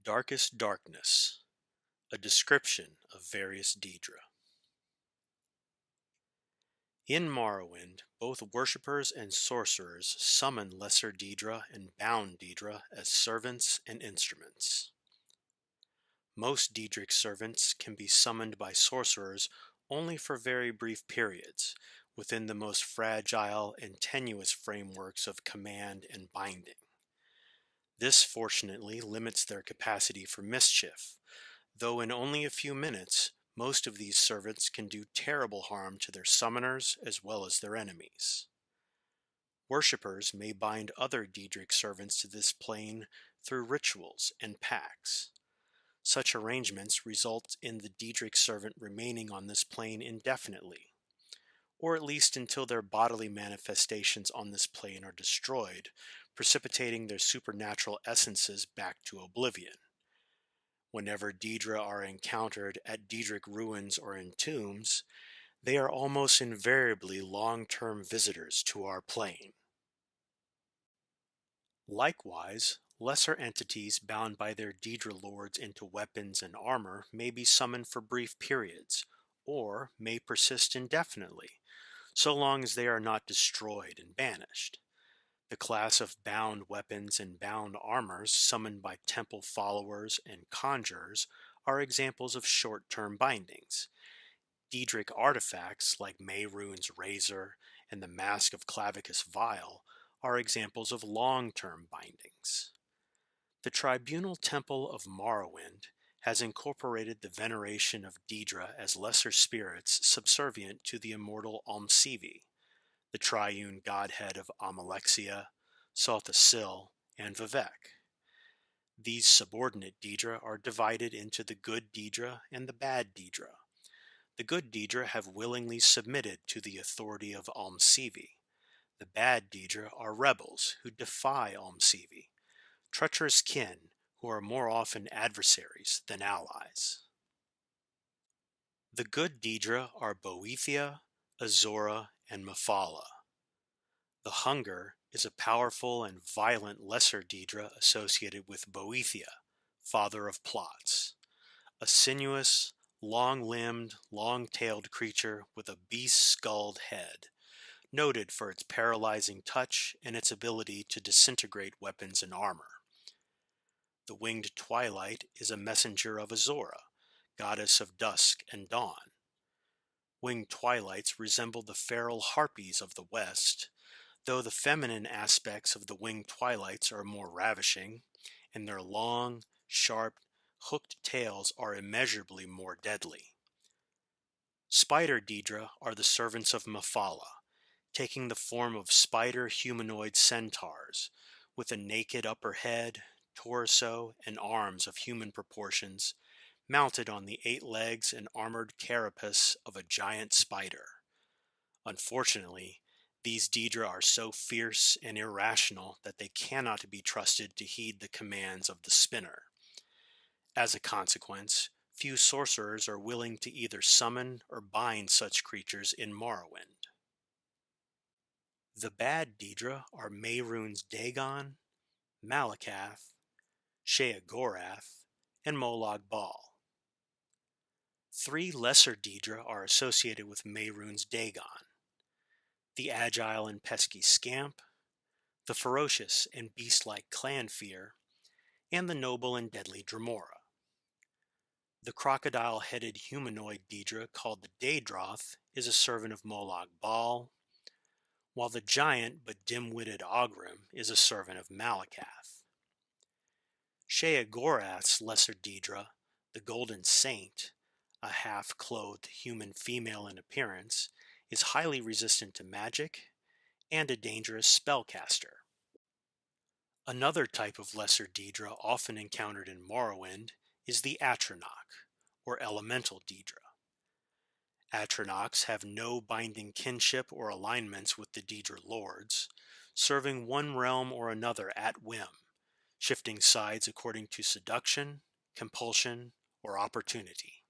Darkest Darkness, a description of various Daedra. In Morrowind, both worshippers and sorcerers summon lesser Daedra and bound Daedra as servants and instruments. Most Daedric servants can be summoned by sorcerers only for very brief periods, within the most fragile and tenuous frameworks of command and binding. This fortunately limits their capacity for mischief, though in only a few minutes, most of these servants can do terrible harm to their summoners as well as their enemies. Worshippers may bind other Daedric servants to this plane through rituals and pacts. Such arrangements result in the Daedric servant remaining on this plane indefinitely, or at least until their bodily manifestations on this plane are destroyed, precipitating their supernatural essences back to oblivion. Whenever Daedra are encountered at Daedric ruins or in tombs, they are almost invariably long-term visitors to our plane. Likewise, lesser entities bound by their Daedra lords into weapons and armor may be summoned for brief periods, or may persist indefinitely, so long as they are not destroyed and banished. The class of bound weapons and bound armors summoned by temple followers and conjurers are examples of short-term bindings. Daedric artifacts like Mehrunes' razor and the mask of Clavicus Vile are examples of long-term bindings. The Tribunal Temple of Morrowind has incorporated the veneration of Daedra as lesser spirits subservient to the immortal Almsivi, the triune godhead of Amalexia, Saltha Sil, and Vivec. These subordinate Daedra are divided into the good Daedra and the bad Daedra. The good Daedra have willingly submitted to the authority of Almsivi. The bad Daedra are rebels who defy Almsivi, treacherous kin who are more often adversaries than allies. The good Daedra are Boethia, Azora, and Mephala. The Hunger is a powerful and violent lesser Daedra associated with Boethia, father of plots, a sinuous, long-limbed, long-tailed creature with a beast-skulled head, noted for its paralyzing touch and its ability to disintegrate weapons and armor. The Winged Twilight is a messenger of Azora, goddess of dusk and dawn. Winged Twilights resemble the feral harpies of the West, though the feminine aspects of the Winged Twilights are more ravishing, and their long, sharp, hooked tails are immeasurably more deadly. Spider Daedra are the servants of Mephala, taking the form of spider humanoid centaurs, with a naked upper head, torso, and arms of human proportions, mounted on the 8 legs and armored carapace of a giant spider. Unfortunately, these Daedra are so fierce and irrational that they cannot be trusted to heed the commands of the spinner. As a consequence, few sorcerers are willing to either summon or bind such creatures in Morrowind. The bad Daedra are Mehrunes Dagon, Malakath, Sheogorath, and Molag Bal. 3 lesser Daedra are associated with Mehrunes Dagon: the agile and pesky Scamp, the ferocious and beast-like Clanfear, and the noble and deadly Dremora. The crocodile-headed humanoid Daedra called the Daedroth is a servant of Molag Bal, while the giant but dim-witted Ogrim is a servant of Malakath. Sheogorath's lesser Daedra, the Golden Saint, a half-clothed human female in appearance, is highly resistant to magic and a dangerous spellcaster. Another type of lesser Daedra often encountered in Morrowind is the Atronach, or elemental Daedra. Atronachs have no binding kinship or alignments with the Daedra lords, serving one realm or another at whim, shifting sides according to seduction, compulsion, or opportunity.